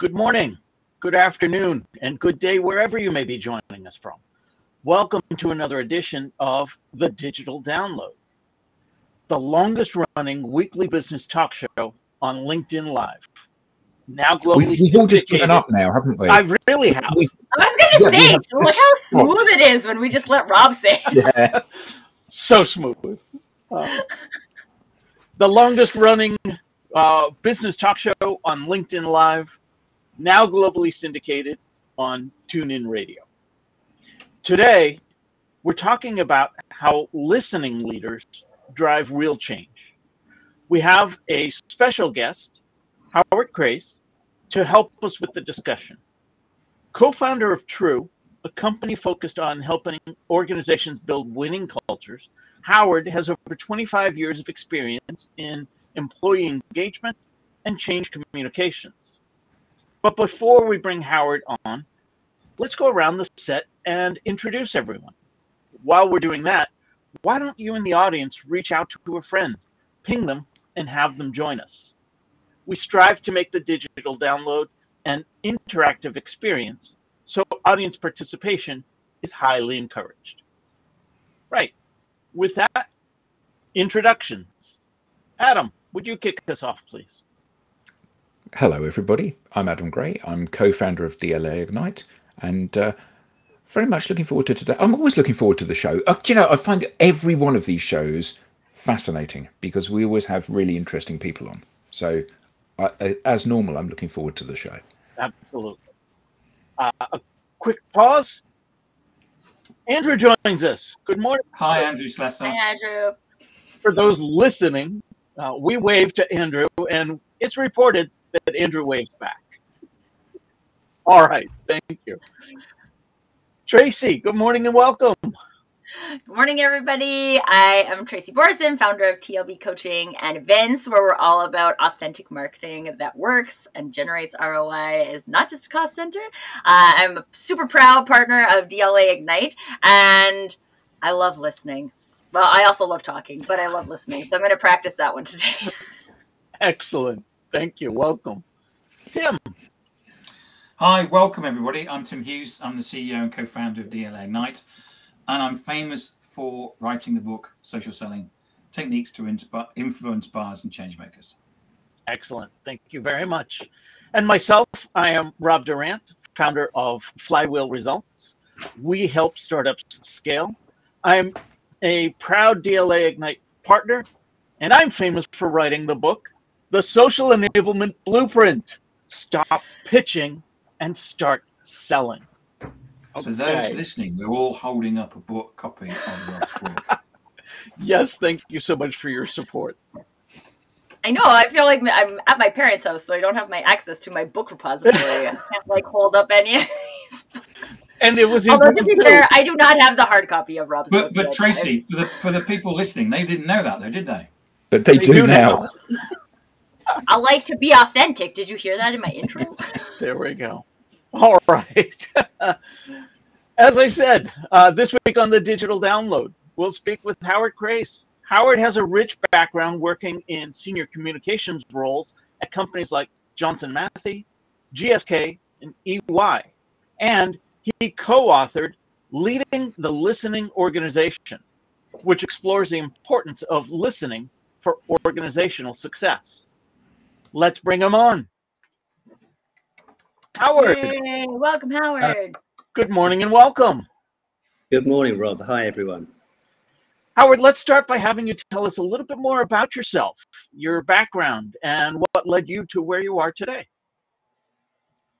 Good morning, good afternoon, and good day wherever you may be joining us from. Welcome to another edition of The Digital Download, the longest running weekly business talk show on LinkedIn Live. Now globally We've all just given up now, haven't we? I really have. I was going to say, look how smooth it is when we just let Rob say it. Yeah. So smooth. The longest running business talk show on LinkedIn Live, now globally syndicated on TuneIn Radio. Today, we're talking about how listening leaders drive real change. We have a special guest, Howard Krais, to help us with the discussion. Co-founder of True, a company focused on helping organizations build winning cultures, Howard has over 25 years of experience in employee engagement and change communications. But before we bring Howard on, let's go around the set and introduce everyone. While we're doing that, why don't you in the audience reach out to a friend, ping them, and have them join us? We strive to make the digital download an interactive experience, so audience participation is highly encouraged. Right. With that, introductions. Adam, would you kick us off, please? Hello, everybody. I'm Adam Gray. I'm co-founder of DLA Ignite, and very much looking forward to today. I'm always looking forward to the show. Do you know, I find every one of these shows fascinating because we always have really interesting people on. So, as normal, I'm looking forward to the show. Absolutely. A quick pause. Andrew joins us. Good morning. Hi, Andrew Slessor. Hi, Andrew. For those listening, we waved to Andrew, and it's reported that Andrew waves back. All right, thank you. Tracy, good morning and welcome. Good morning, everybody. I am Tracy Borison, founder of TLB Coaching and Events, where we're all about authentic marketing that works and generates ROI as not just a cost center. I'm a super proud partner of DLA Ignite, and I love listening. Well, I also love talking, but I love listening, so I'm going to practice that one today. Excellent. Thank you. Welcome. Tim. Hi, welcome, everybody. I'm Tim Hughes. I'm the CEO and co-founder of DLA Ignite. And I'm famous for writing the book, Social Selling, Techniques to Influence Buyers and Changemakers. Excellent. Thank you very much. And myself, I am Rob Durant, founder of Flywheel Results. We help startups scale. I'm a proud DLA Ignite partner, and I'm famous for writing the book, The Social Enablement Blueprint. Stop pitching and start selling. Okay. For those listening, we're all holding up a book copy of Rob's book. Yes, thank you so much for your support. I know. I feel like I'm at my parents' house, so I don't have my access to my book repository. I can't hold up any of these books. And it was although to be fair, I do not have the hard copy of Rob's book. But Tracy, for the people listening, they didn't know that, though, did they? But they do now. I like to be authentic. Did you hear that in my intro? There we go. All right. As I said, this week on the Digital Download, we'll speak with Howard Krais. Howard has a rich background working in senior communications roles at companies like Johnson Matthey, GSK, and EY. And he co-authored Leading the Listening Organization, which explores the importance of listening for organizational success. Let's bring him on. Howard. Yay, welcome, Howard. Good morning and welcome. Good morning, Rob. Hi, everyone. Howard, let's start by having you tell us a little bit more about yourself, your background, and what led you to where you are today.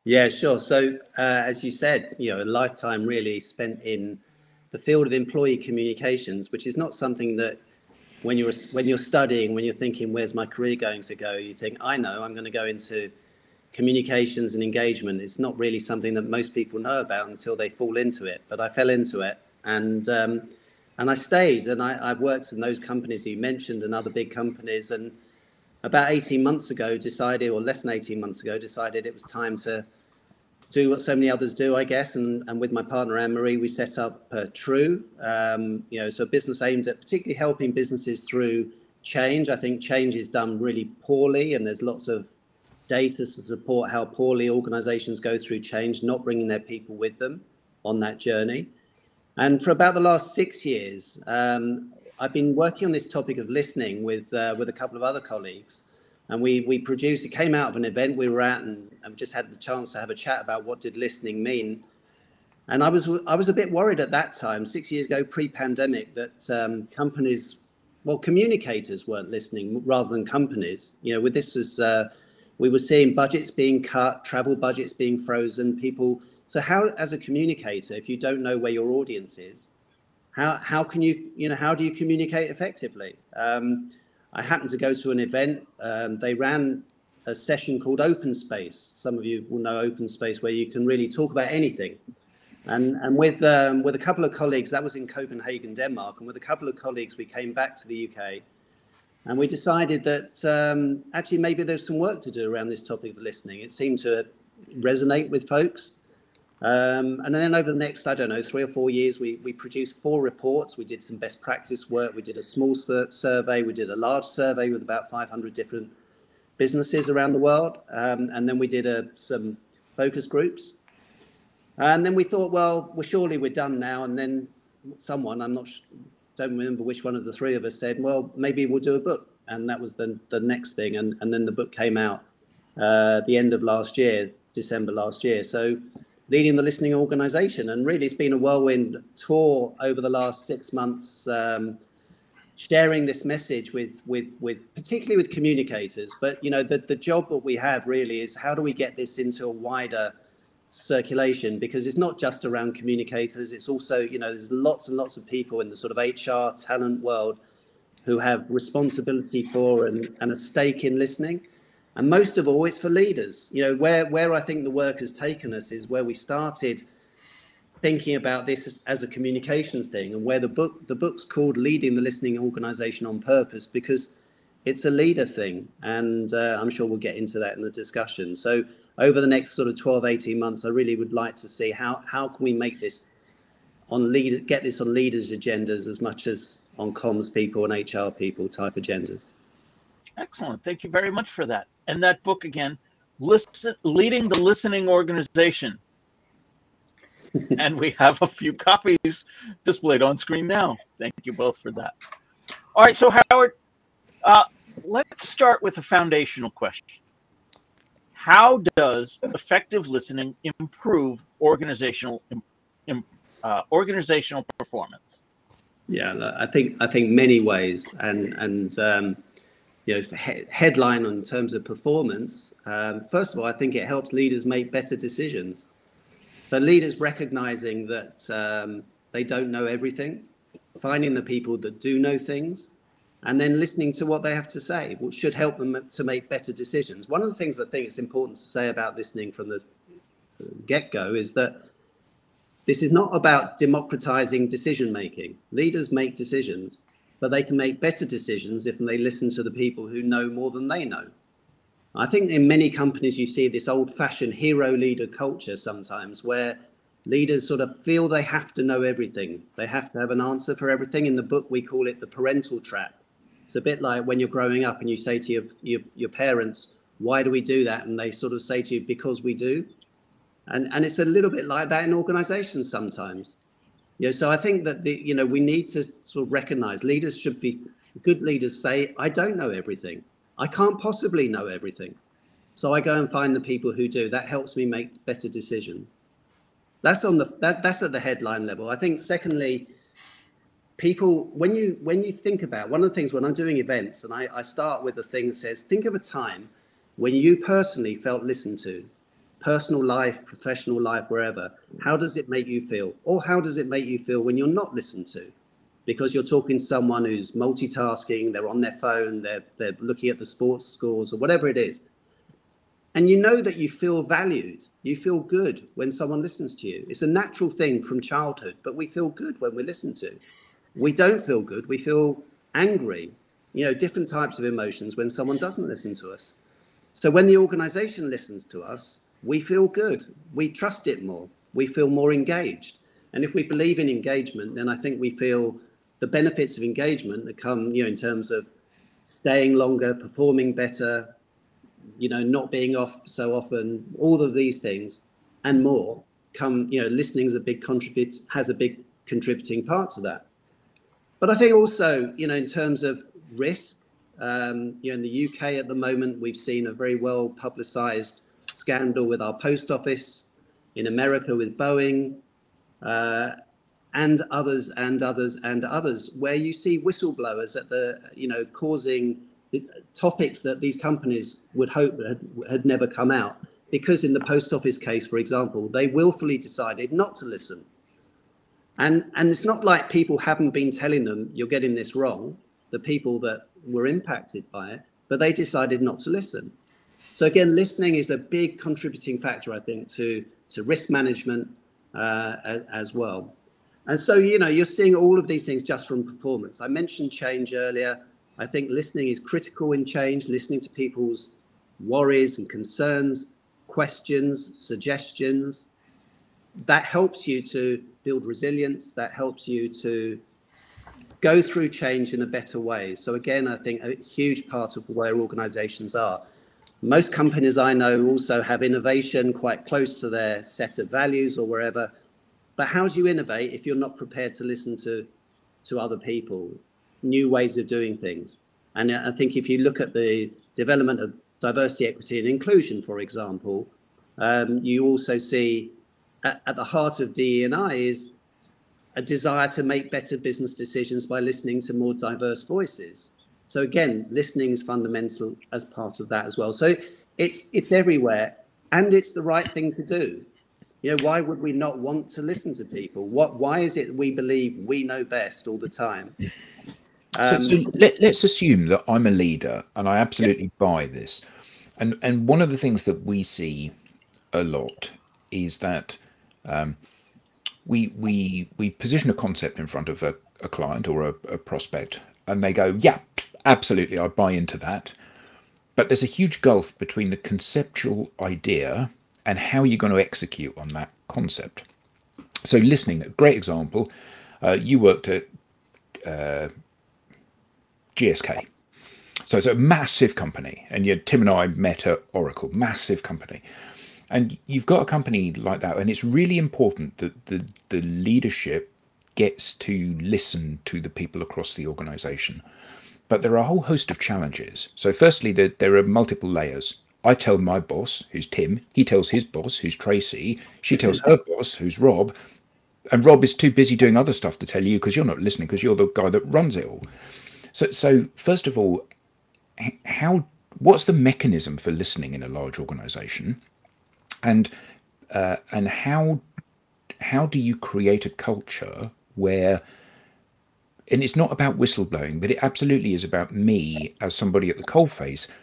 Yeah, sure. So, as you said, a lifetime really spent in the field of employee communications, which is not something that when you're studying, when you're thinking, where's my career going to go, you think, I know, I'm going to go into communications and engagement. It's not really something that most people know about until they fall into it. But I fell into it, and I stayed, and I've worked in those companies you mentioned and other big companies. And about 18 months ago, decided, or less than 18 months ago, decided it was time to do what so many others do, I guess. And with my partner Anne-Marie, we set up True. So a business aimed at particularly helping businesses through change. I think change is done really poorly, and there's lots of data to support how poorly organizations go through change, not bringing their people with them on that journey. And for about the last 6 years, I've been working on this topic of listening with a couple of other colleagues. And we produced, it came out of an event we were at, and just had the chance to have a chat about what did listening mean. And I was a bit worried at that time, 6 years ago, pre-pandemic, that companies, well, communicators weren't listening rather than companies. You know, with this as we were seeing budgets being cut, travel budgets being frozen, people. So how, as a communicator, if you don't know where your audience is, how can you, how do you communicate effectively? I happened to go to an event. They ran a session called Open Space. Some of you will know Open Space, where you can really talk about anything. And with a couple of colleagues, that was in Copenhagen, Denmark, and with a couple of colleagues, we came back to the UK, and we decided that actually maybe there's some work to do around this topic of listening. It seemed to resonate with folks. And then over the next, I don't know, 3 or 4 years, we produced 4 reports. We did some best practice work. We did a small survey. We did a large survey with about 500 different businesses around the world. And then we did some focus groups. And then we thought, well, surely we're done now. And then someone, don't remember which one of the 3 of us, said, well, maybe we'll do a book. And that was the next thing. And then the book came out the end of last year, December last year. So leading the listening organization. And really, it's been a whirlwind tour over the last 6 months, sharing this message with particularly with communicators. But, the job that we have really is, how do we get this into a wider circulation? Because it's not just around communicators. It's also, there's lots and lots of people in the sort of HR talent world who have responsibility for and a stake in listening. And most of all, it's for leaders. Where I think the work has taken us is where we started thinking about this as a communications thing, and where the book's called Leading the Listening Organization on Purpose, because it's a leader thing. And I'm sure we'll get into that in the discussion. So over the next sort of 12, 18 months, I really would like to see how can we make this get this on leaders' agendas as much as on comms people and HR people type agendas. Excellent. Thank you very much for that. And that book again, Leading the Listening Organization. And we have a few copies displayed on screen now. Thank you both for that. All right, so Howard, let's start with a foundational question. How does effective listening improve organizational performance? Yeah, I think many ways, and headline in terms of performance. First of all, I think it helps leaders make better decisions. So leaders recognizing that they don't know everything, finding the people that do know things, and then listening to what they have to say, which should help them to make better decisions. One of the things I think it's important to say about listening from the get-go is that this is not about democratizing decision making. Leaders make decisions, but they can make better decisions if they listen to the people who know more than they know. I think in many companies you see this old-fashioned hero leader culture sometimes, where leaders sort of feel they have to know everything. They have to have an answer for everything. In the book, we call it the parental trap. It's a bit like when you're growing up and you say to your parents, why do we do that? And they sort of say to you, because we do. And it's a little bit like that in organizations sometimes. So I think that we need to sort of recognize leaders should be, good leaders say, I don't know everything. I can't possibly know everything. So I go and find the people who do. That helps me make better decisions. That's that's at the headline level. I think secondly, people, when you think about, one of the things when I'm doing events, and I start with the thing that says, think of a time when you personally felt listened to. Personal life, professional life, wherever. How does it make you feel? Or how does it make you feel when you're not listened to? Because you're talking to someone who's multitasking, they're on their phone, they're looking at the sports scores or whatever it is. And you know that you feel valued, you feel good when someone listens to you. It's a natural thing from childhood, but we feel good when we're listened to. We don't feel good, we feel angry, different types of emotions when someone doesn't listen to us. So when the organization listens to us, we feel good, we trust it more, we feel more engaged. And if we believe in engagement, then I think we feel the benefits of engagement that come, in terms of staying longer, performing better, not being off so often, all of these things and more come, listening is has a big contributing part to that. But I think also, in terms of risk, in the UK at the moment, we've seen a very well publicized scandal with our post office, in America with Boeing, and others, where you see whistleblowers at causing topics that these companies would hope had never come out, because in the post office case, for example, they willfully decided not to listen. And it's not like people haven't been telling them, you're getting this wrong, the people that were impacted by it, but they decided not to listen. So again, listening is a big contributing factor, I think, to risk management as well. And so, you're seeing all of these things just from performance. I mentioned change earlier. I think listening is critical in change, listening to people's worries and concerns, questions, suggestions. That helps you to build resilience. That helps you to go through change in a better way. So again, I think a huge part of where organizations are. Most companies I know also have innovation quite close to their set of values or wherever. But how do you innovate if you're not prepared to listen to other people, new ways of doing things? And I think if you look at the development of diversity, equity, and inclusion, for example, you also see at the heart of DE&I is a desire to make better business decisions by listening to more diverse voices. So again, listening is fundamental as part of that as well. So it's everywhere, and it's the right thing to do. Why would we not want to listen to people? Why is it we believe we know best all the time? So let's assume that I'm a leader and I absolutely buy this. And one of the things that we see a lot is that we position a concept in front of a client or a prospect, and they go, yeah, absolutely, I buy into that. But there's a huge gulf between the conceptual idea and how you're going to execute on that concept. So listening, a great example, you worked at GSK. So it's a massive company, and Tim and I met at Oracle, massive company. And you've got a company like that, and it's really important that the leadership gets to listen to the people across the organization. But there are a whole host of challenges. So firstly, there are multiple layers. I tell my boss, who's Tim, he tells his boss, who's Tracy, she tells her boss, who's Rob, and Rob is too busy doing other stuff to tell you because you're not listening, because you're the guy that runs it all. So first of all, what's the mechanism for listening in a large organization? And how do you create a culture where, and it's not about whistleblowing, but it absolutely is about me as somebody at the coalface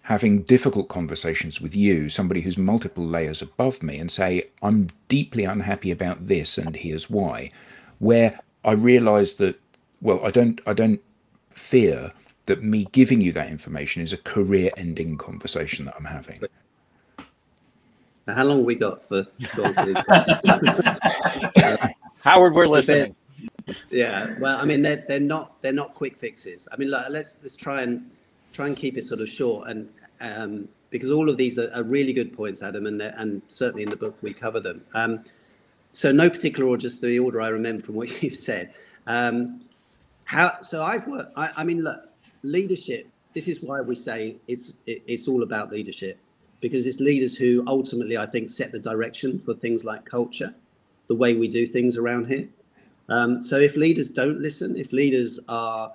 having difficult conversations with you, somebody who's multiple layers above me, and say, I'm deeply unhappy about this, and here's why. Where I realize that, well, I don't fear that me giving you that information is a career-ending conversation that I'm having. Now, how long have we got for to answer these questions? Howard, we're listening. Yeah, well, I mean, they're not quick fixes. I mean, let's try and keep it sort of short, and because all of these are really good points, Adam, and certainly in the book we cover them. So no particular order, just the order I remember from what you've said. So I've worked. I mean, look, leadership. This is why we say it's all about leadership, because it's leaders who ultimately, I think, set the direction for things like culture, the way we do things around here. So if leaders don't listen, if leaders are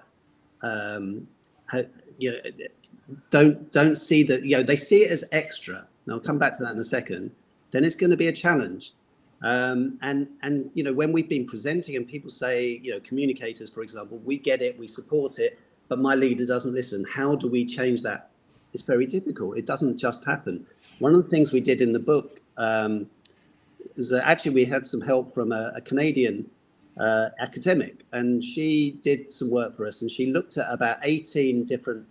don't see that, they see it as extra, and I'll come back to that in a second, then it's going to be a challenge. And when we've been presenting and people say, communicators, for example, we get it, we support it, but my leader doesn't listen. How do we change that? It's very difficult. It doesn't just happen. One of the things we did in the book is that actually we had some help from a Canadian academic, and she did some work for us, and she looked at about 18 different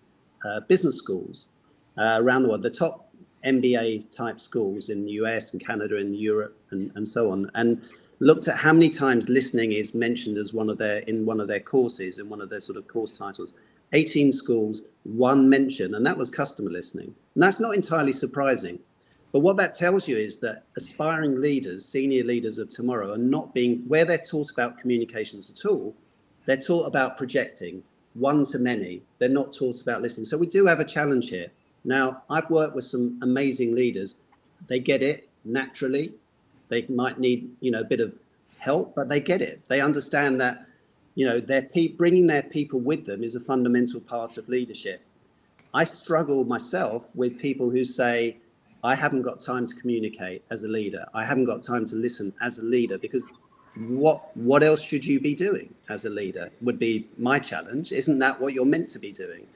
business schools around the world, the top MBA type schools in the US and Canada and Europe and so on, and looked at how many times listening is mentioned as in one of their courses, in one of their sort of course titles. 18 schools, 1 mention, and that was customer listening. And that's not entirely surprising. But what that tells you is that aspiring leaders, senior leaders of tomorrow, are not being, where they're taught about communications at all, they're taught about projecting one to many. They're not taught about listening. So we do have a challenge here. Now, I've worked with some amazing leaders. They get it naturally. They might need, a bit of help, but they get it. They understand that, bringing their people with them is a fundamental part of leadership. I struggle myself with people who say, I haven't got time to communicate as a leader. I haven't got time to listen as a leader, because what else should you be doing as a leader would be my challenge. Isn't that what you're meant to be doing?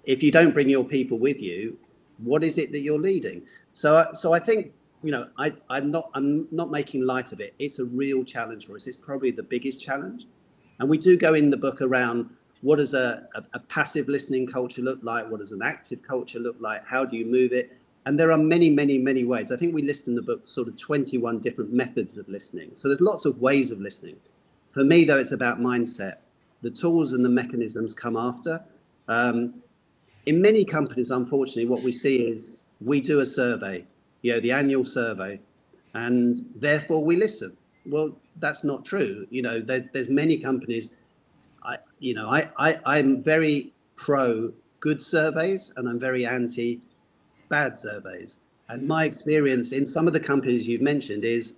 If you don't bring your people with you, what is it that you're leading? So I think, I'm not making light of it. It's a real challenge for us. It's probably the biggest challenge. And we do go in the book around what does a passive listening culture look like? What does an active culture look like? How do you move it? And there are many, many, many ways. I think we list in the book sort of 21 different methods of listening. So there's lots of ways of listening. For me, though, it's about mindset. The tools and the mechanisms come after. In many companies, unfortunately, what we see is we do a survey, the annual survey, and therefore we listen. Well, that's not true. There's many companies. I'm very pro good surveys, and I'm very anti bad surveys. And my experience in some of the companies you've mentioned is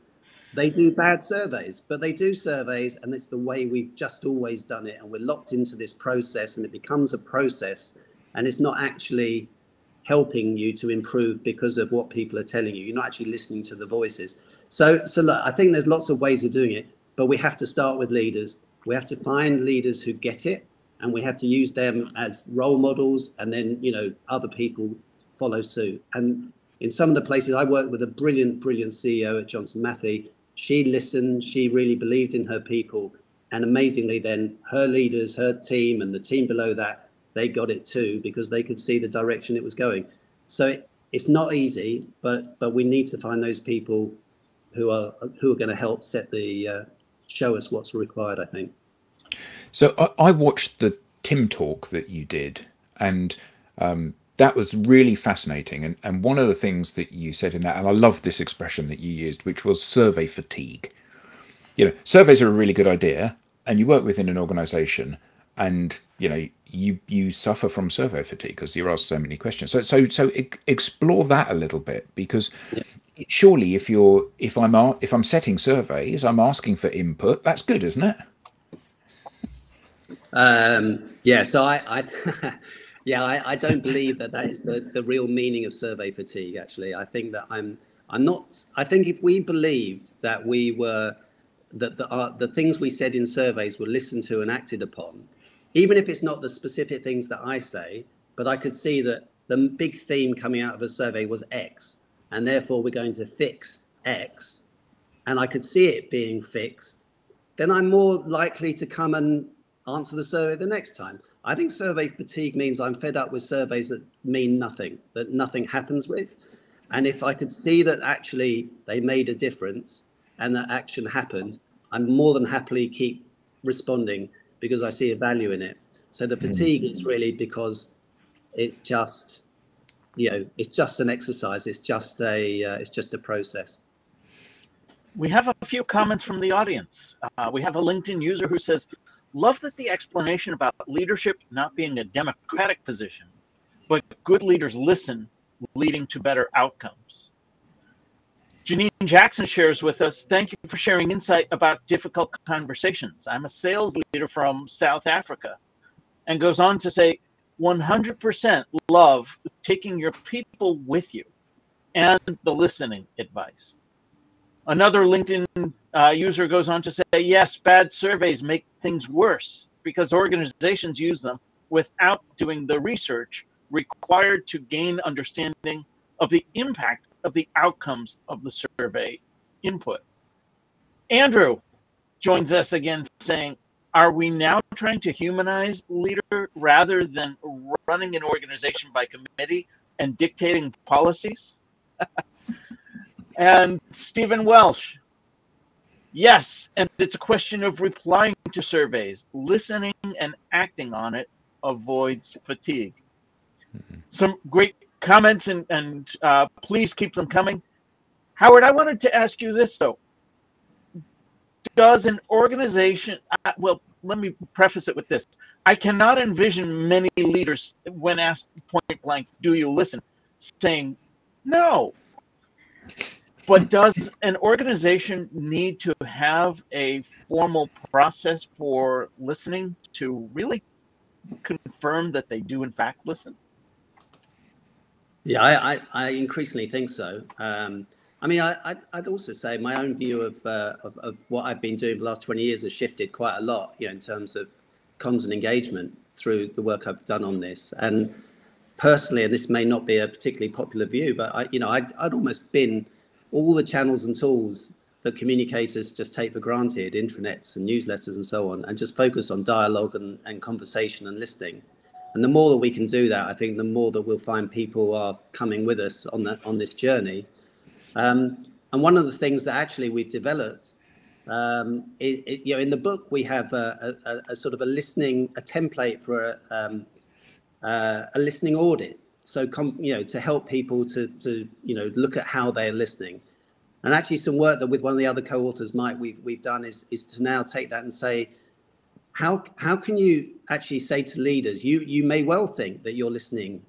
they do bad surveys, but they do surveys, and it's the way we've just always done it. And we're locked into this process, and it becomes a process, and it's not actually helping you to improve because of what people are telling you. You're not actually listening to the voices. So look, I think there's lots of ways of doing it, but we have to start with leaders. We have to find leaders who get it, and we have to use them as role models, and then, other people follow suit. And in some of the places, I worked with a brilliant CEO at Johnson Matthey. She listened, she really believed in her people. And amazingly then, her leaders, her team, and the team below that, they got it too, because they could see the direction it was going. So it's not easy, but we need to find those people who are going to help show us what's required, I think. So I watched the Tim talk that you did, and that was really fascinating. And one of the things that you said in that, and I love this expression that you used, which was survey fatigue. Surveys are a really good idea, and you work within an organization, and you suffer from survey fatigue because you're asked so many questions. So explore that a little bit, because surely if I'm setting surveys, I'm asking for input. That's good, isn't it? So I don't believe that is the real meaning of survey fatigue. Actually, I think that I'm not. I think if we believed that the things we said in surveys were listened to and acted upon, even if it's not the specific things that I say, but I could see that the big theme coming out of a survey was X, and therefore we're going to fix X, and I could see it being fixed, then I'm more likely to come and answer the survey the next time. I think survey fatigue means I'm fed up with surveys that mean nothing, that nothing happens with. And if I could see that actually they made a difference and that action happened, I'm more than happily keep responding because I see a value in it. So the fatigue is really because it's just, it's just an exercise. It's just a process. We have a few comments from the audience. We have a LinkedIn user who says, love that the explanation about leadership not being a democratic position, but good leaders listen, leading to better outcomes. Janine Jackson shares with us, thank you for sharing insight about difficult conversations. I'm a sales leader from South Africa, and goes on to say, 100% love taking your people with you and the listening advice. Another LinkedIn user goes on to say, yes, bad surveys make things worse because organizations use them without doing the research required to gain understanding of the impact of the outcomes of the survey input. Andrew joins us again saying, are we now trying to humanize leader rather than running an organization by committee and dictating policies? And Stephen Welsh, yes, and it's a question of replying to surveys, listening and acting on it, avoids fatigue. Some great comments, and please keep them coming. Howard, I wanted to ask you this, though. Does an organization, well, let me preface it with this. I cannot envision many leaders, when asked point blank, do you listen, saying no. But does an organization need to have a formal process for listening to really confirm that they do in fact listen? Yeah, I increasingly think so. I mean, I'd also say my own view of what I've been doing for the last 20 years has shifted quite a lot, in terms of comms and engagement through the work I've done on this. And personally, and this may not be a particularly popular view, but I'd almost bin all the channels and tools that communicators just take for granted, intranets and newsletters and so on, and just focus on dialogue and conversation and listening. And the more that we can do that, I think the more that we'll find people are coming with us on this journey. And one of the things that actually we've developed, in the book, we have a sort of a template for a listening audit. So, to help people to look at how they're listening. And actually some work that with one of the other co-authors, Mike, we've done is to now take that and say, how can you actually say to leaders, you may well think that you're listening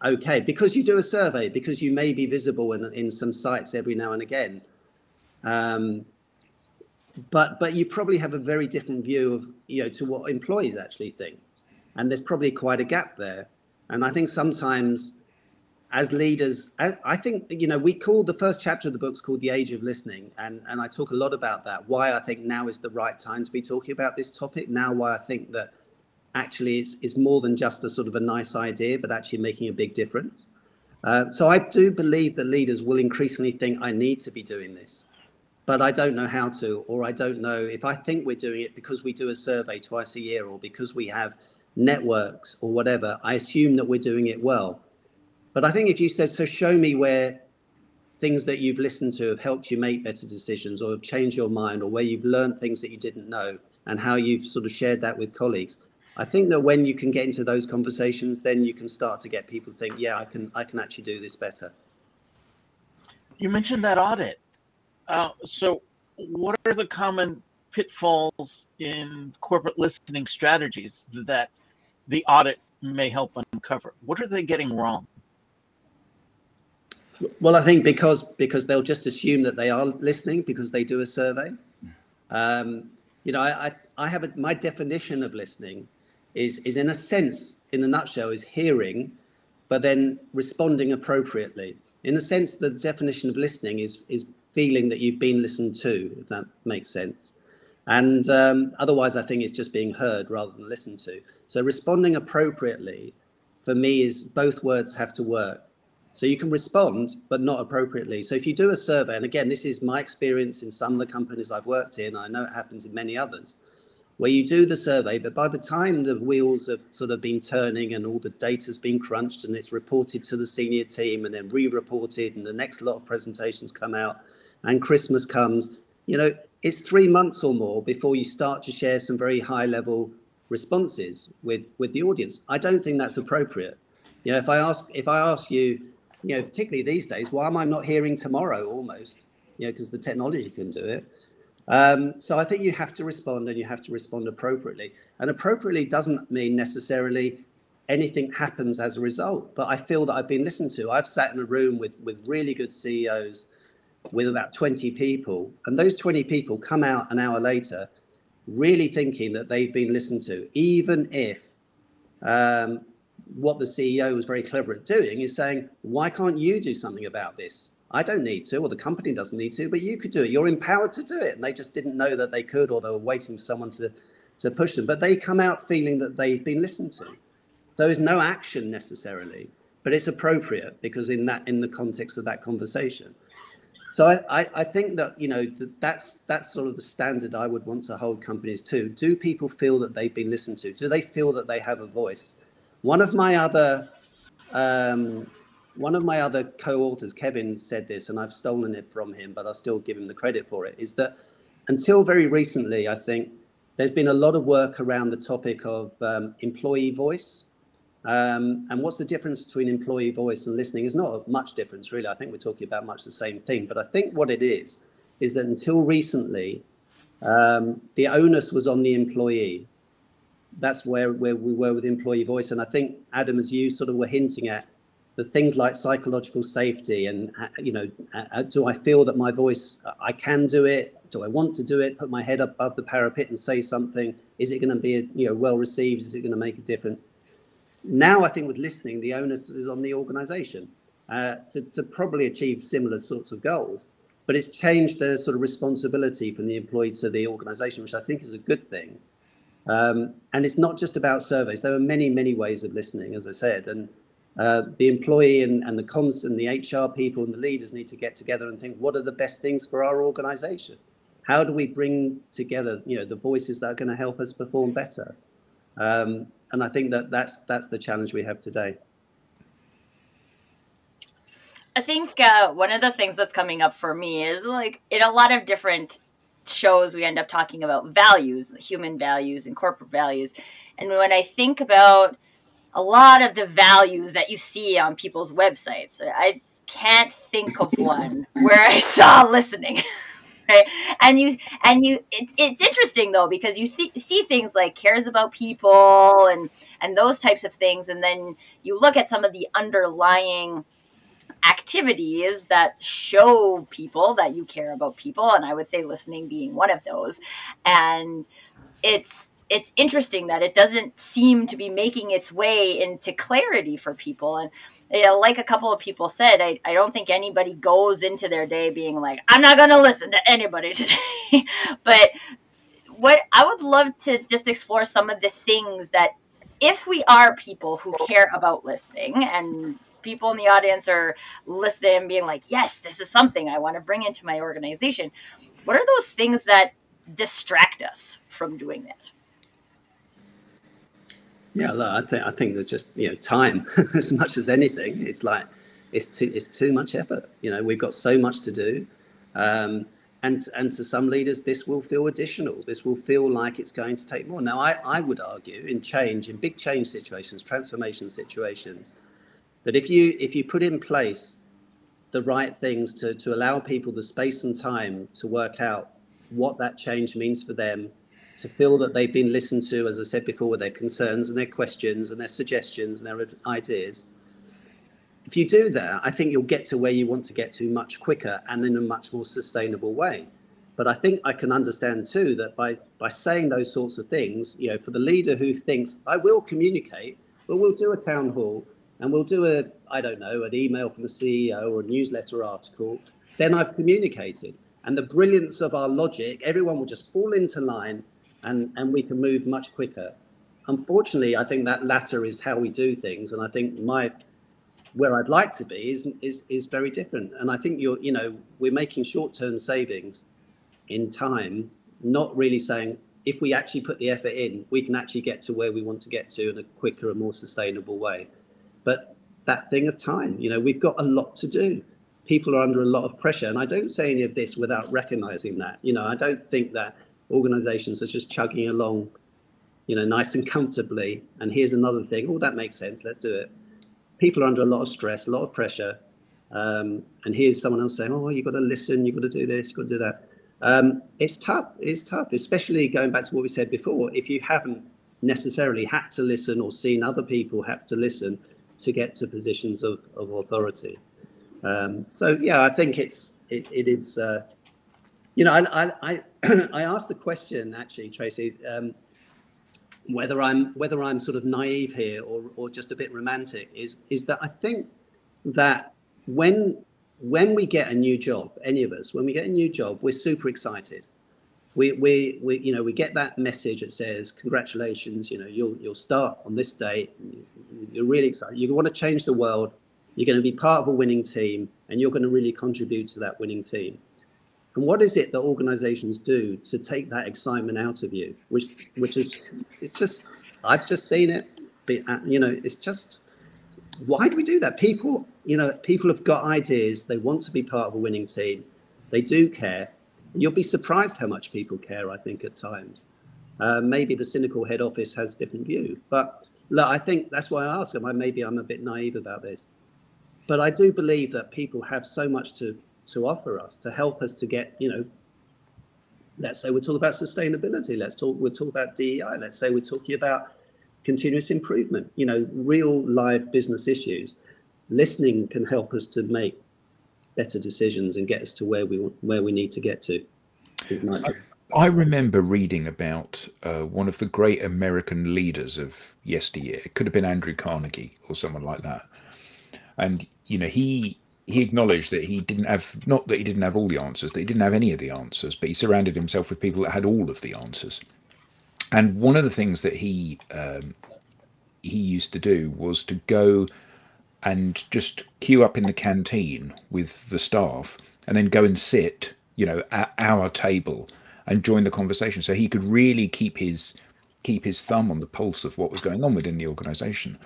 okay, because you do a survey, because you may be visible in some sites every now and again. But you probably have a very different view of, to what employees actually think. And there's probably quite a gap there. And I think sometimes as leaders, I think, we call the first chapter of the book's called The Age of Listening. And I talk a lot about that, why I think now is the right time to be talking about this topic. Now, why I think that actually it's more than just a sort of a nice idea, but actually making a big difference. So I do believe that leaders will increasingly think I need to be doing this, but I don't know how to, or I don't know if I think we're doing it because we do a survey twice a year or because we have networks or whatever. I assume that we're doing it well. But I think if you said, so show me where things that you've listened to have helped you make better decisions or have changed your mind, or where you've learned things that you didn't know and how you've sort of shared that with colleagues. I think that when you can get into those conversations, then you can start to get people to think, yeah, I can actually do this better. You mentioned that audit. So what are the common pitfalls in corporate listening strategies that the audit may help uncover? What are they getting wrong? Well, I think because they'll just assume that they are listening because they do a survey. I have my definition of listening is in a sense, in a nutshell, is hearing, but then responding appropriately. In the sense, the definition of listening is feeling that you've been listened to, if that makes sense. And otherwise, I think it's just being heard rather than listened to. So responding appropriately, for me, is both words have to work. So you can respond, but not appropriately. So if you do a survey, and again, this is my experience in some of the companies I've worked in, I know it happens in many others, where you do the survey, but by the time the wheels have sort of been turning and all the data's been crunched and it's reported to the senior team and then re-reported and the next lot of presentations come out and Christmas comes, it's 3 months or more before you start to share some very high level responses with the audience. I don't think that's appropriate. If I ask you, particularly these days, why am I not hearing tomorrow almost? Because the technology can do it. So I think you have to respond, and you have to respond appropriately. And appropriately doesn't mean necessarily anything happens as a result, but I feel that I've been listened to. I've sat in a room with really good CEOs with about 20 people, and those 20 people come out an hour later really thinking that they've been listened to, even if what the CEO was very clever at doing is saying, why can't you do something about this? I don't need to, or the company doesn't need to, but you could do it. You're empowered to do it. And they just didn't know that they could, or they were waiting for someone to push them. But they come out feeling that they've been listened to. So there's no action necessarily, but it's appropriate because in the context of that conversation. So I think that, that's sort of the standard I would want to hold companies to. Do people feel that they've been listened to? Do they feel that they have a voice? One of my other co-authors, Kevin, said this, and I've stolen it from him, but I'll still give him the credit for it, is that until very recently, I think there's been a lot of work around the topic of employee voice. And what's the difference between employee voice and listening? Is not much difference, really. I think we're talking about much the same thing. But I think what it is that until recently, the onus was on the employee. That's where we were with employee voice. And I think, Adam, as you sort of were hinting at, the things like psychological safety and, do I feel that my voice, I can do it? Do I want to do it? Put my head above the parapet and say something? Is it going to be, well received? Is it going to make a difference? Now, I think with listening, the onus is on the organization to probably achieve similar sorts of goals. But it's changed the sort of responsibility from the employee to the organization, which I think is a good thing. And it's not just about surveys. There are many, many ways of listening, as I said. And the employee and the comms and the HR people and the leaders need to get together and think, what are the best things for our organization? How do we bring together, the voices that are going to help us perform better? And I think that's the challenge we have today. I think one of the things that's coming up for me is, like, in a lot of different shows, we end up talking about values, human values and corporate values. And when I think about a lot of the values that you see on people's websites, I can't think of one where I saw listening. Right? And it's interesting though, because you see things like cares about people and those types of things, and then you look at some of the underlying activities that show people that you care about people, and I would say listening being one of those. And it's interesting that it doesn't seem to be making its way into clarity for people. And like a couple of people said, I don't think anybody goes into their day being like, I'm not going to listen to anybody today. But what I would love to just explore some of the things that, if we are people who care about listening, and people in the audience are listening and being like, yes, this is something I want to bring into my organization, what are those things that distract us from doing that? Yeah, look, I think there's just time as much as anything. It's like it's too much effort. We've got so much to do, and to some leaders this will feel additional. This will feel like it's going to take more. Now, I would argue in big change situations, transformation situations, that if you put in place the right things to allow people the space and time to work out what that change means for them, to feel that they've been listened to, as I said before, with their concerns and their questions and their suggestions and their ideas. If you do that, I think you'll get to where you want to get to much quicker and in a much more sustainable way. But I think I can understand too that by saying those sorts of things, for the leader who thinks, I will communicate, but we'll do a town hall and we'll do an email from the CEO or a newsletter article, then I've communicated. And the brilliance of our logic, everyone will just fall into line, and we can move much quicker. Unfortunately, I think that latter is how we do things, and I think where I'd like to be is very different. And I think we're making short-term savings in time, not really saying if we actually put the effort in, we can actually get to where we want to get to in a quicker and more sustainable way. But that thing of time, we've got a lot to do. People are under a lot of pressure, and I don't say any of this without recognizing that. I don't think that organizations are just chugging along, nice and comfortably, and here's another thing, oh, that makes sense, let's do it. People are under a lot of stress, a lot of pressure, and here's someone else saying, oh, you've got to listen, you've got to do this, you've got to do that. It's tough, especially going back to what we said before, if you haven't necessarily had to listen or seen other people have to listen to get to positions of authority. So yeah, I think it is. I asked the question actually, Tracy, whether I'm sort of naive here or just a bit romantic. Is that I think that when we get a new job, any of us, when we get a new job, we're super excited. We get that message that says, congratulations, you'll start on this date. You're really excited. You want to change the world. You're going to be part of a winning team, and you're going to really contribute to that winning team. And what is it that organizations do to take that excitement out of you? Which is, it's just, I've just seen it. It's just, why do we do that? People have got ideas. They want to be part of a winning team. They do care. You'll be surprised how much people care, I think, at times. Maybe the cynical head office has a different view. But look, I think that's why I ask him. Maybe I'm a bit naive about this. But I do believe that people have so much to offer us, to help us to get, let's say we're talking about sustainability. We're talking about DEI. Let's say we're talking about continuous improvement, real live business issues. Listening can help us to make better decisions and get us to where we need to get to. I remember reading about one of the great American leaders of yesteryear. It could have been Andrew Carnegie or someone like that. And, he acknowledged that he didn't have, not that he didn't have all the answers, that he didn't have any of the answers, but he surrounded himself with people that had all of the answers. And one of the things that he used to do was to go and just queue up in the canteen with the staff and then go and sit, at our table and join the conversation. So he could really keep his thumb on the pulse of what was going on within the organization.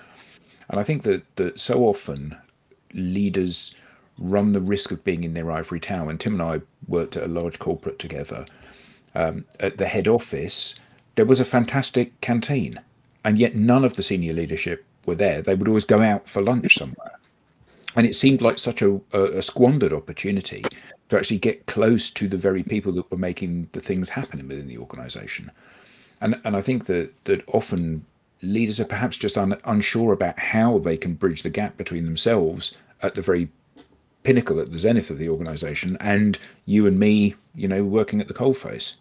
And I think that so often leaders run the risk of being in their ivory tower. When Tim and I worked at a large corporate together, at the head office, there was a fantastic canteen, and yet none of the senior leadership were there. They would always go out for lunch somewhere. And it seemed like such a squandered opportunity to actually get close to the very people that were making the things happen within the organization. And I think that often leaders are perhaps just unsure about how they can bridge the gap between themselves at the very pinnacle, at the zenith of the organization, and you and me, working at the coalface.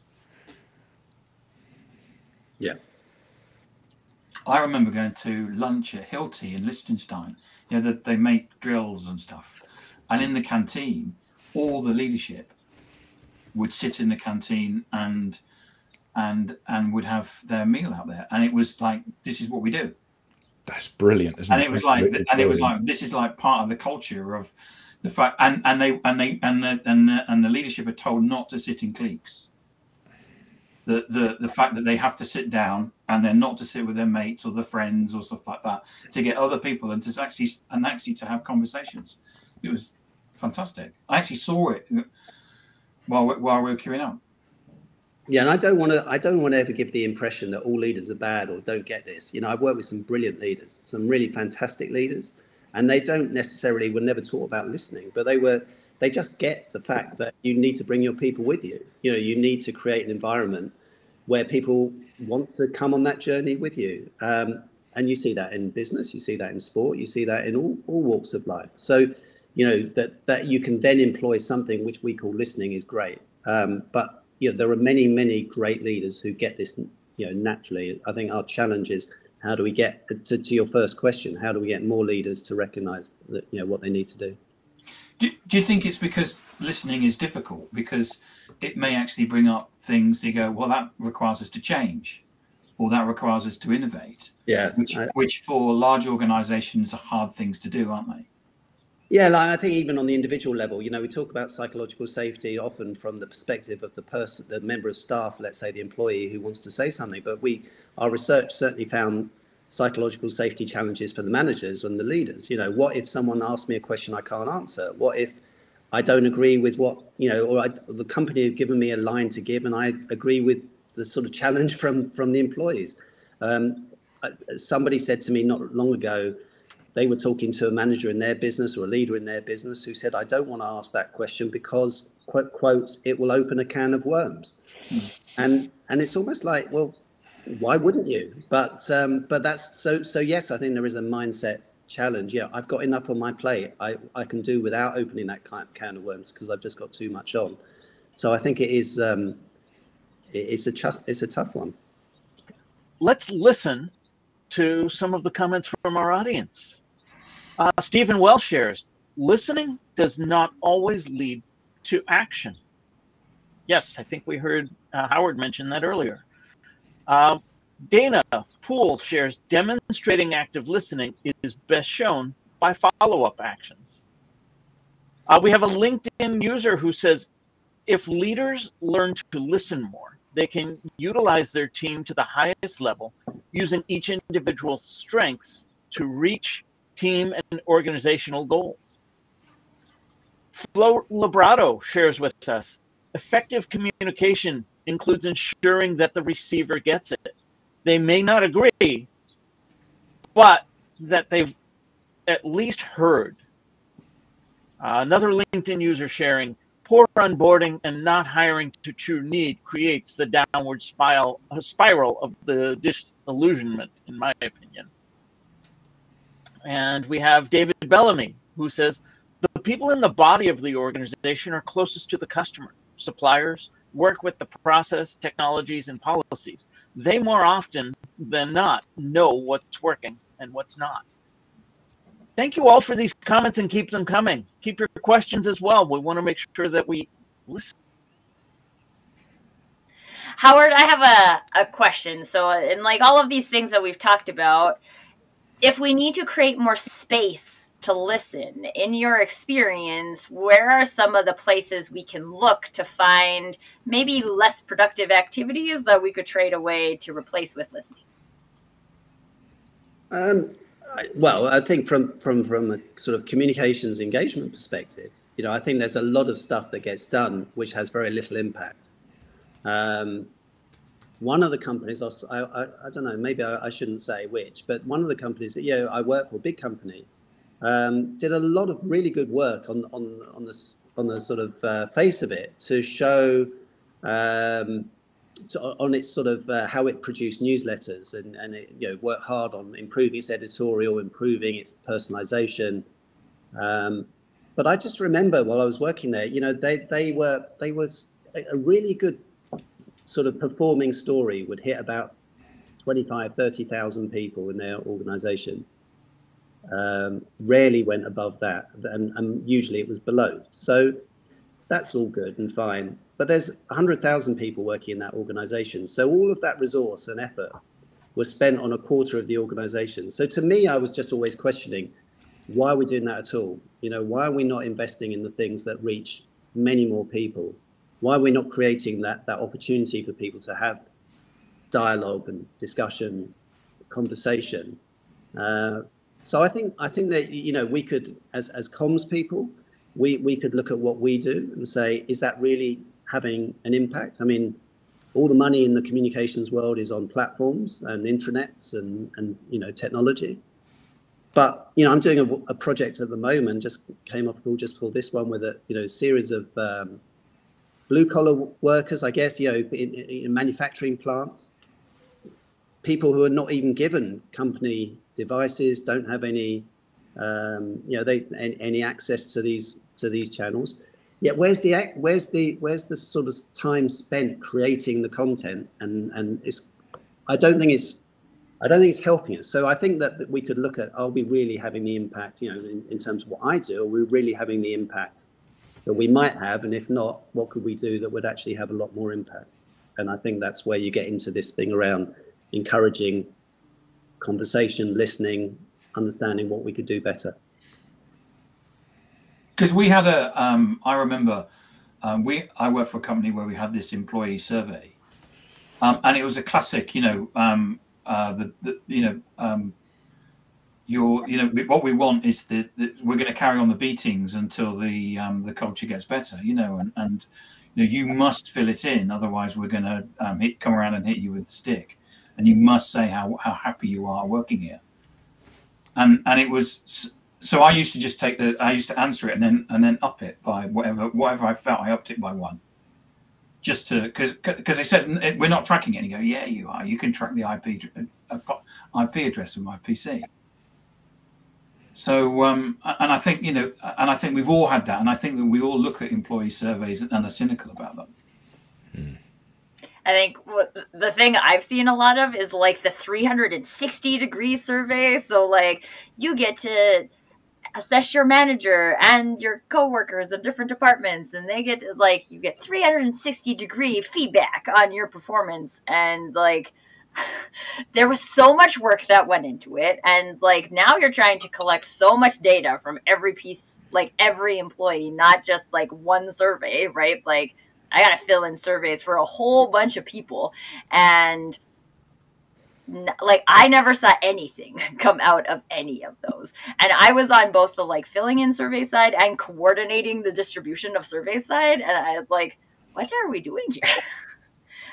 Yeah. I remember going to lunch at Hilti in Liechtenstein. That they make drills and stuff. And in the canteen, all the leadership would sit in the canteen and would have their meal out there. And it was like, this is what we do. That's brilliant, isn't it? And it was like, this is like part of the culture of the fact, and the leadership are told not to sit in cliques. The fact that they have to sit down and they're not to sit with their mates or their friends or stuff like that, to get other people and to actually to have conversations. It was fantastic. I actually saw it while we were queuing up. Yeah, and I don't want to ever give the impression that all leaders are bad or don't get this. I've worked with some brilliant leaders, some really fantastic leaders, and they don't necessarily were never taught about listening, but they just get the fact that you need to bring your people with you. You need to create an environment where people want to come on that journey with you. And you see that in business, you see that in sport, you see that in all walks of life. So, that you can then employ something which we call listening is great. But there are many, many great leaders who get this, naturally. I think our challenge is, how do we get to your first question? How do we get more leaders to recognize that, what they need to do? Do you think it's because listening is difficult? Because it may actually bring up things you go, well, that requires us to change, or that requires us to innovate. Yeah. Which for large organizations are hard things to do, aren't they? Yeah, I think even on the individual level, we talk about psychological safety often from the perspective of the person, the member of staff, let's say the employee who wants to say something. But our research certainly found psychological safety challenges for the managers and the leaders. What if someone asks me a question I can't answer? What if I don't agree with what, or the company have given me a line to give and I agree with the sort of challenge from the employees? Somebody said to me not long ago, they were talking to a manager in their business or a leader in their business who said, I don't want to ask that question because, quotes, it will open a can of worms. And it's almost like, well, why wouldn't you? But that's so yes, I think there is a mindset challenge. Yeah, I've got enough on my plate. I can do without opening that can of worms because I've just got too much on. So I think it is it's a tough one. Let's listen to some of the comments from our audience. Stephen Welsh shares, listening does not always lead to action. Yes, I think we heard Howard mention that earlier. Dana Poole shares, demonstrating active listening is best shown by follow-up actions. We have a LinkedIn user who says, if leaders learn to listen more, they can utilize their team to the highest level, using each individual's strengths to reach team and organizational goals. Flo Labrado shares with us, effective communication includes ensuring that the receiver gets it. They may not agree, but that they've at least heard. Another LinkedIn user sharing, poor onboarding and not hiring to true need creates the downward spiral of the disillusionment, in my opinion. And we have David Bellamy, who says, the people in the body of the organization are closest to the customer. Suppliers work with the process, technologies, and policies. They more often than not know what's working and what's not. Thank you all for these comments, and keep them coming. Keep your questions as well. We want to make sure that we listen. Howard, I have a question. So in like all of these things that we've talked about, if we need to create more space to listen, in your experience, where are some of the places we can look to find maybe less productive activities that we could trade away to replace with listening? Well, I think from a sort of communications engagement perspective, you know, I think there's a lot of stuff that gets done which has very little impact. One of the companies, I don't know, maybe I shouldn't say which, but one of the companies that I work for, a big company, did a lot of really good work on the sort of face of it to show on its sort of how it produced newsletters and it worked hard on improving its editorial, improving its personalization. But I just remember while I was working there, they were a really good sort of performing story would hit about 25, 30,000 people in their organization. Rarely went above that, and usually it was below. So that's all good and fine. But there's 100,000 people working in that organization. So all of that resource and effort was spent on a quarter of the organization. So to me, I was just always questioning, why are we doing that at all? Why are we not investing in the things that reach many more people? Why are we not creating that opportunity for people to have dialogue and discussion, conversation? So I think that, we could, as comms people, we could look at what we do and say, is that really having an impact? I mean, all the money in the communications world is on platforms and intranets and technology. But I'm doing a project at the moment, just came off call just for this one, with a series of blue collar workers, I guess, in manufacturing plants, people who are not even given company devices, don't have any any access to these channels. Yet where's the sort of time spent creating the content, and I don't think it's helping us. So I think that we could look at, are we really having the impact, in terms of what I do, are we really having the impact that we might have? And if not, what could we do that would actually have a lot more impact? And I think that's where you get into this thing around encouraging conversation, listening, understanding what we could do better. Because we had I remember I worked for a company where we had this employee survey, and it was a classic, what we want is that we're going to carry on the beatings until the culture gets better, and you must fill it in, otherwise we're going to come around and hit you with a stick, and you must say how happy you are working here, and it was. So I used to just I used to answer it and then up it by whatever I felt. I upped it by 1, just to because they said we're not tracking it. And you go, yeah, you are. You can track the IP address of my PC. So and I think we've all had that, and I think that we all look at employee surveys and are cynical about them. I think the thing I've seen a lot of is like the 360-degree survey. So like you get to assess your manager and your coworkers at different departments, and they get you get 360-degree feedback on your performance, and there was so much work that went into it, and now you're trying to collect so much data from every piece, every employee, not just one survey, right? I gotta fill in surveys for a whole bunch of people, and I never saw anything come out of any of those. And I was on both the filling in survey side and coordinating the distribution of survey side. And I was like, what are we doing here?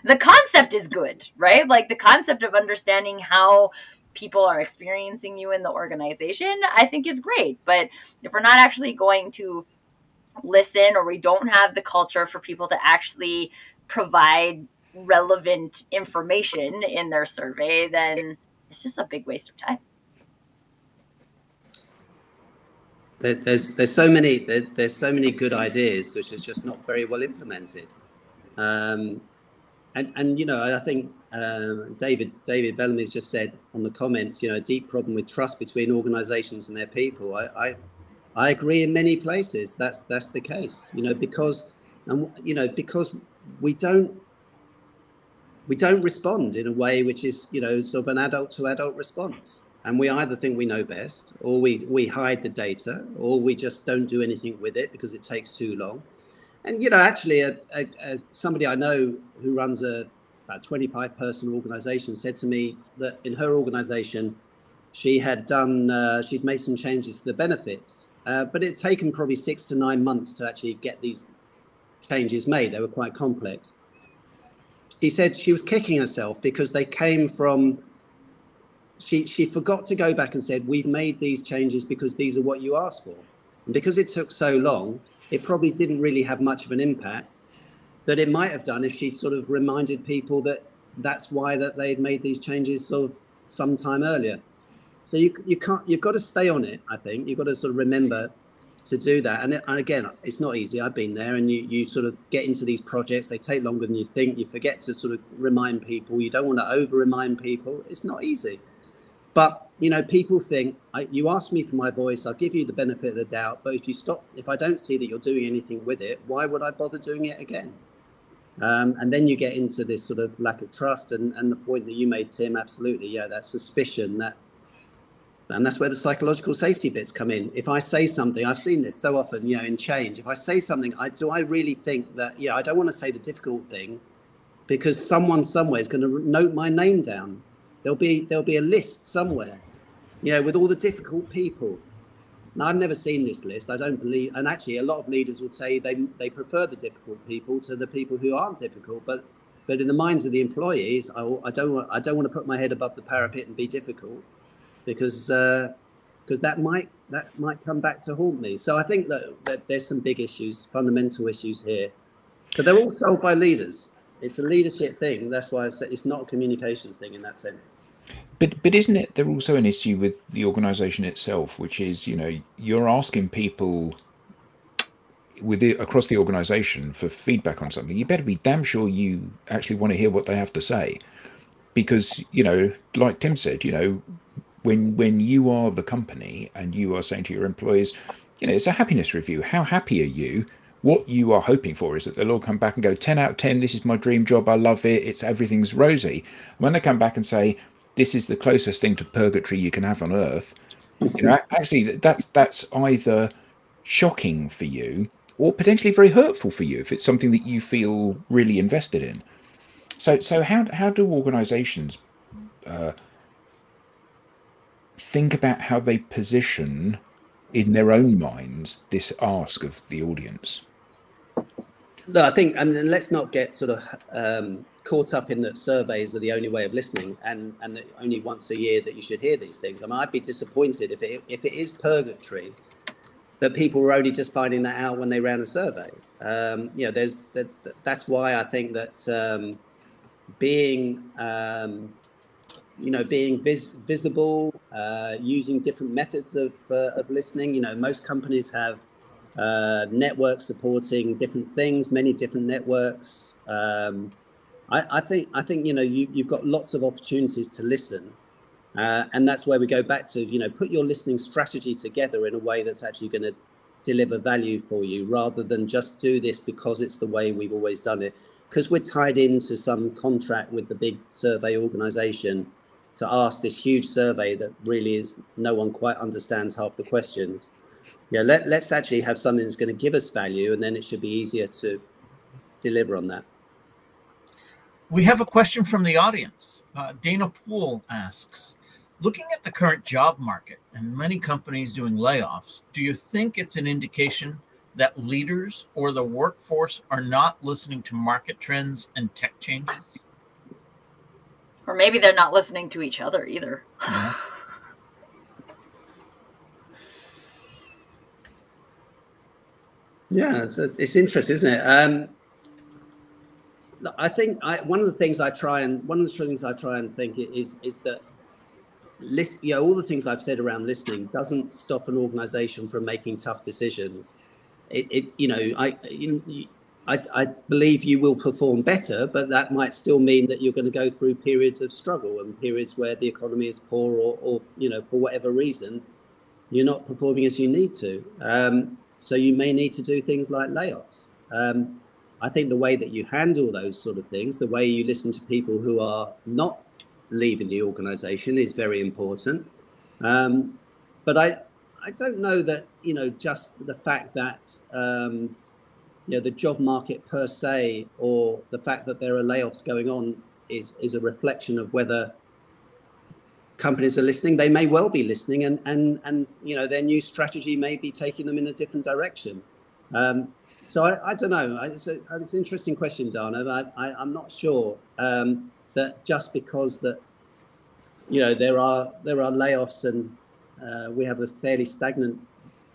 the concept is good, right? Like the concept of understanding how people are experiencing you in the organization, I think is great. But if we're not actually going to listen, or we don't have the culture for people to actually provide relevant information in their survey, then it's just a big waste of time. There's so many good ideas which are just not very well implemented, and you know, I think David Bellamy's just said on the comments, you know, a deep problem with trust between organisations and their people. I agree in many places that's the case, you know, because we don't respond in a way which is, you know, sort of an adult to adult response. And we either think we know best, or we hide the data, or we just don't do anything with it because it takes too long. And, you know, actually somebody I know who runs about 25-person organization said to me that in her organization, she'd made some changes to the benefits, but it had taken probably 6 to 9 months to actually get these changes made. They were quite complex. She said she was kicking herself because they came from, she forgot to go back and said, we've made these changes because these are what you asked for. And because it took so long, it probably didn't really have much of an impact that it might have done if she'd sort of reminded people that that's why that they'd made these changes sort of sometime earlier. So you've got to stay on it. I think you've got to sort of remember to do that. And again, it's not easy. I've been there, and you sort of get into these projects. They take longer than you think. You forget to sort of remind people. You don't want to over remind people. It's not easy. But, you know, people think, you ask me for my voice, I'll give you the benefit of the doubt. But if I don't see that you're doing anything with it, why would I bother doing it again? And then you get into this sort of lack of trust, and the point that you made, Tim, absolutely. Yeah, that suspicion, and that's where the psychological safety bits come in. If I say something, I've seen this so often, you know, in change. If I say something, do I really think that, I don't want to say the difficult thing because someone somewhere is going to note my name down. There'll be a list somewhere, you know, with all the difficult people. Now, I've never seen this list. I don't believe, and actually a lot of leaders would say they prefer the difficult people to the people who aren't difficult. But in the minds of the employees, I don't want to put my head above the parapet and be difficult, because that might come back to haunt me. So I think that there's some big issues, fundamental issues here, but they're all solved by leaders. It's a leadership thing. That's why it's not a communications thing in that sense. But isn't it there also an issue with the organisation itself, which is, you know, you're asking people across the organisation for feedback on something. You better be damn sure you actually want to hear what they have to say, because, you know, like Tim said, you know, when you are the company and you are saying to your employees, you know, it's a happiness review. How happy are you? What you are hoping for is that they'll all come back and go, 10 out of 10, this is my dream job, I love it, everything's rosy. When they come back and say, this is the closest thing to purgatory you can have on earth, you know, actually that's either shocking for you or potentially very hurtful for you if it's something that you feel really invested in. So how do organizations think about how they position in their own minds this ask of the audience? No, I think, I mean, let's not get sort of caught up in that surveys are the only way of listening, and that only once a year that you should hear these things. I mean, I'd be disappointed if it is purgatory that people were only just finding that out when they ran a survey. You know, that's why I think that being visible, using different methods of listening. You know, most companies have networks supporting different things, many different networks. I think you know, you've got lots of opportunities to listen, and that's where we go back to, you know, put your listening strategy together in a way that's actually going to deliver value for you, rather than just do this because it's the way we've always done it, because we're tied into some contract with the big survey organization to ask this huge survey that really is, no one quite understands half the questions. Yeah, let's actually have something that's going to give us value, and then it should be easier to deliver on that. We have a question from the audience. Dana Poole asks, looking at the current job market and many companies doing layoffs, do you think it's an indication that leaders or the workforce are not listening to market trends and tech changes? Or maybe they're not listening to each other either. Yeah. Yeah, it's interesting, isn't it? I think one of the things I try and think is that all the things I've said around listening doesn't stop an organization from making tough decisions. I believe you will perform better, but that might still mean that you're going to go through periods of struggle and periods where the economy is poor or for whatever reason, you're not performing as you need to. So you may need to do things like layoffs. I think the way that you handle those sort of things, the way you listen to people who are not leaving the organization is very important. But I don't know that, just the fact that, the job market per se, or the fact that there are layoffs going on is a reflection of whether companies are listening. They may well be listening and their new strategy may be taking them in a different direction. So I don't know. It's an interesting question, Dana. I'm not sure that just because that there are layoffs and we have a fairly stagnant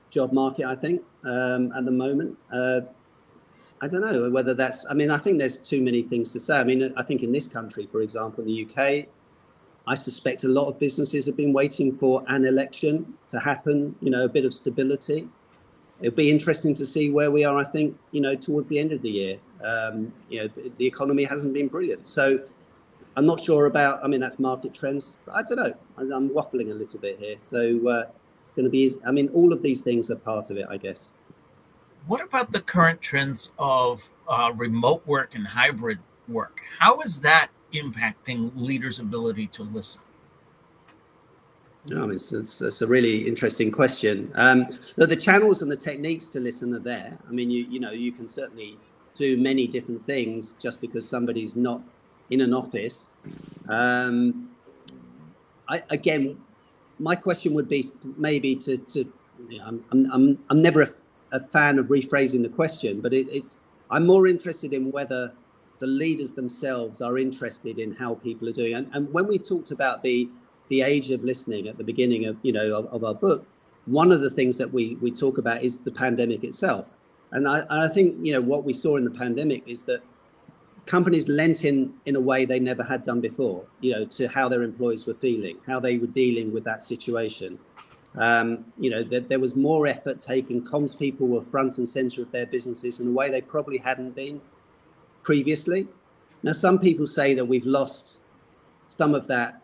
job market, I think, at the moment. I don't know whether that's. I mean, I think there's too many things to say. I mean, I think in this country, for example, in the UK, I suspect a lot of businesses have been waiting for an election to happen. A bit of stability. It'll be interesting to see where we are, I think, towards the end of the year. The economy hasn't been brilliant. So I'm not sure about, that's market trends. I don't know. I'm waffling a little bit here. So it's going to be, all of these things are part of it, I guess. What about the current trends of remote work and hybrid work? How is that impacting leaders' ability to listen? It's a really interesting question. The channels and the techniques to listen are there. You can certainly do many different things just because somebody's not in an office. Again, my question would be maybe I'm never a fan of rephrasing the question, but I'm more interested in whether the leaders themselves are interested in how people are doing. And when we talked about the age of listening at the beginning of our book, one of the things that we talk about is the pandemic itself. And I think what we saw in the pandemic is that companies lent in a way they never had done before, to how their employees were feeling, how they were dealing with that situation. There was more effort taken. Comms people were front and center of their businesses in a way they probably hadn't been previously. Now, some people say that we've lost some of that,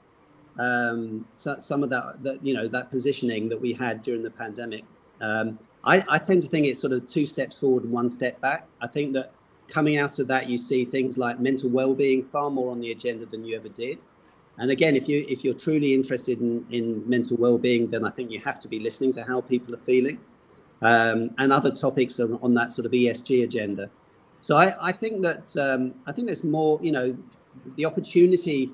that positioning that we had during the pandemic. I tend to think it's sort of 2 steps forward and 1 step back. I think that coming out of that, you see things like mental well-being far more on the agenda than you ever did. And again, if you're truly interested in mental well-being, then I think you have to be listening to how people are feeling, and other topics on that sort of ESG agenda. So I think that there's more. The opportunity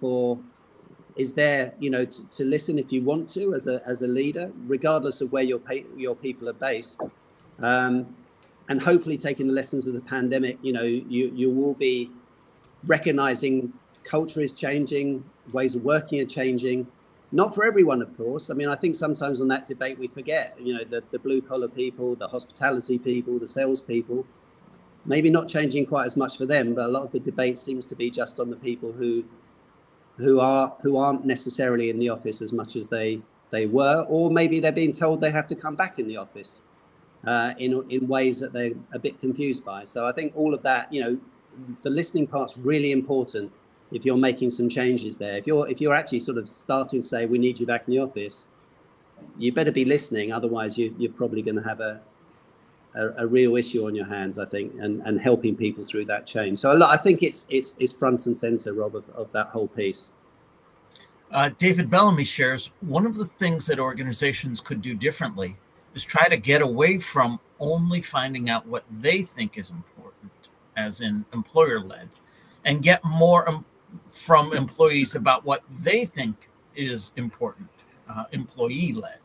is there. To listen if you want to as a leader, regardless of where your people are based, and hopefully taking the lessons of the pandemic. You will be recognizing culture is changing, ways of working are changing. Not for everyone, of course. I think sometimes on that debate we forget, the blue collar people, the hospitality people, the sales people, maybe not changing quite as much for them, but a lot of the debate seems to be just on the people who aren't necessarily in the office as much as they were, or maybe they're being told they have to come back in the office in ways that they're a bit confused by. So I think all of that, the listening part's really important. If you're making some changes there, if you're actually sort of starting to say we need you back in the office, you better be listening. Otherwise, you're probably going to have a real issue on your hands, I think, and helping people through that change. So I think it's front and center, Rob, of that whole piece. David Bellamy shares one of the things that organizations could do differently is try to get away from only finding out what they think is important, as in employer-led, and get more from employees about what they think is important, employee-led.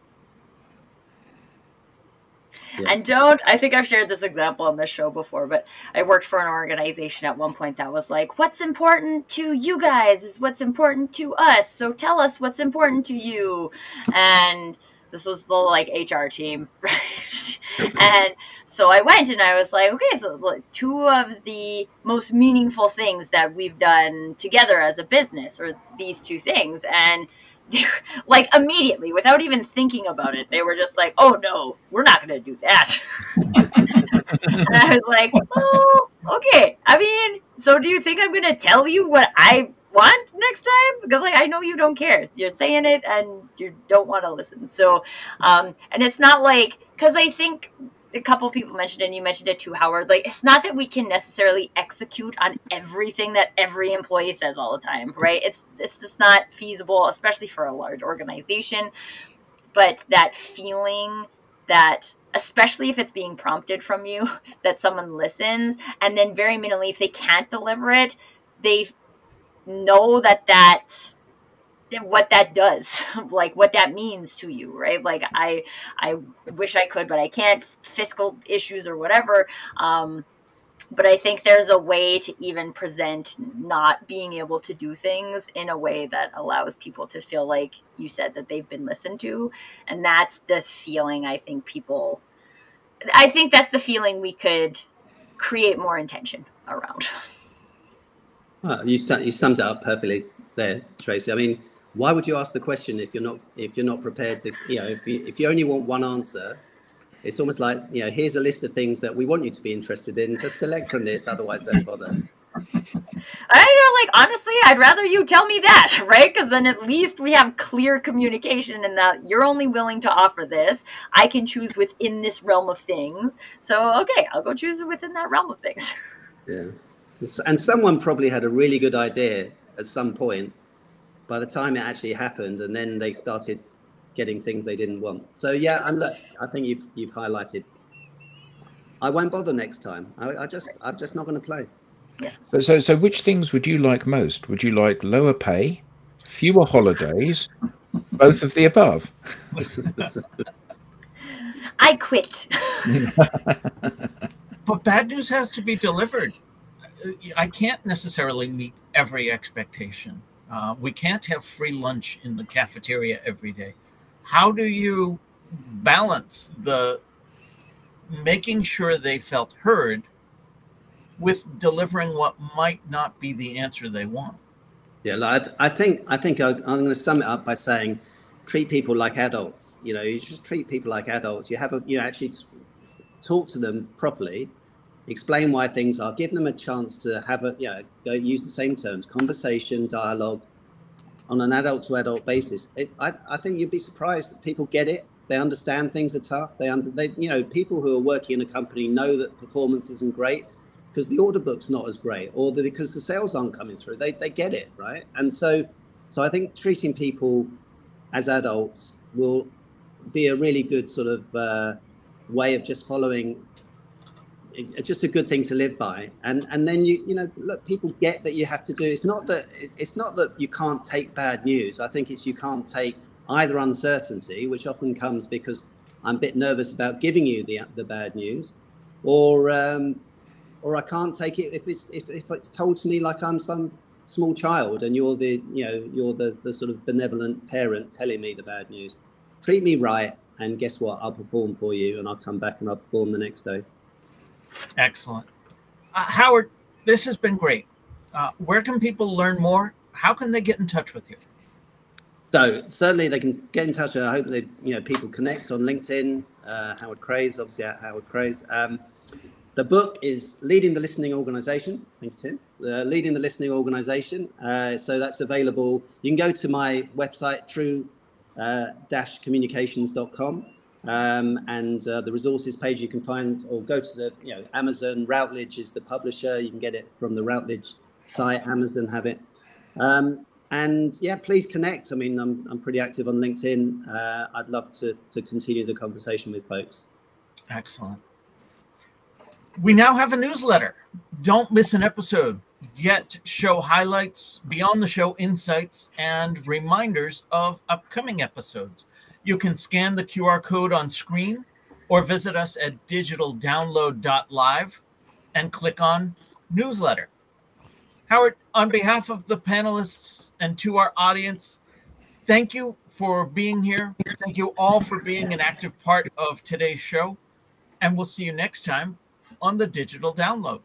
Yeah. And I think I've shared this example on this show before, but I worked for an organization at one point that was like, what's important to you guys is what's important to us. So tell us what's important to you. And this was the like HR team, right? And so I went and I was like, okay, so like, 2 of the most meaningful things that we've done together as a business are these 2 things. And like immediately, without even thinking about it, they were just like, oh no, we're not going to do that. And I was like, oh, okay. I mean, so do you think I'm going to tell you what I want next time? Because like, I know you don't care. You're saying it and you don't want to listen. So, and it's not like, because I think a couple people mentioned it, and you mentioned it too, Howard, like, it's not that we can necessarily execute on everything that every employee says all the time, right? It's just not feasible, especially for a large organization. But that feeling that, especially if it's being prompted from you, that someone listens, and then very minimally, if they can't deliver it, they know what that does, like what that means to you, right? Like I wish I could, but I can't, fiscal issues or whatever. But I think there's a way to even present not being able to do things in a way that allows people to feel like you said that they've been listened to. And that's the feeling I think that's the feeling we could create more intention around. Well, you summed it up perfectly there, Tracy. I mean, why would you ask the question if you're not prepared to, if you only want one answer? It's almost like, here's a list of things that we want you to be interested in. Just select from this, otherwise don't bother. Honestly, I'd rather you tell me that, right? Because then at least we have clear communication and that you're only willing to offer this. I can choose within this realm of things. So, okay, I'll go choose within that realm of things. Yeah. And someone probably had a really good idea at some point by the time it actually happened, and then they started getting things they didn't want. So yeah, I think you've highlighted. I won't bother next time. I'm just not going to play. Yeah. So which things would you like most? Would you like lower pay, fewer holidays, both of the above? I quit. But bad news has to be delivered. I can't necessarily meet every expectation. We can't have free lunch in the cafeteria every day. How do you balance the making sure they felt heard with delivering what might not be the answer they want? Yeah, I think I'm going to sum it up by saying, treat people like adults. You just treat people like adults. You actually talk to them properly, explain why things are, give them a chance to have go use the same terms, conversation, dialogue, on an adult to adult basis. I think you'd be surprised that people get it. They understand things are tough. People who are working in a company know that performance isn't great because the order book's not as great, or because the sales aren't coming through. They get it, right? And so I think treating people as adults will be a really good sort of way of just following. Just a good thing to live by, and then look, people get that you have to do. It's not that you can't take bad news. I think it's you can't take either uncertainty, which often comes because I'm a bit nervous about giving you the bad news, or I can't take it if it's told to me like I'm some small child and you're the sort of benevolent parent telling me the bad news. Treat me right, and guess what? I'll perform for you, and I'll come back and I'll perform the next day. Excellent. Howard, this has been great. Where can people learn more? How can they get in touch with you? So certainly they can get in touch. I hope people connect on LinkedIn. Howard Krais, obviously at Howard Krais. The book is Leading the Listening Organization. Thank you, Tim. Leading the Listening Organization. So that's available. You can go to my website, true-communications.com. And the resources page you can find, or go to the Amazon. Routledge is the publisher. You can get it from the Routledge site. Amazon have it. And yeah, please connect. I mean, I'm pretty active on LinkedIn. I'd love to continue the conversation with folks. Excellent. We now have a newsletter. Don't miss an episode. Get show highlights, beyond the show insights, and reminders of upcoming episodes. You can scan the QR code on screen or visit us at digitaldownload.live and click on newsletter. Howard, on behalf of the panelists and to our audience, thank you for being here. Thank you all for being an active part of today's show. And we'll see you next time on the Digital Download.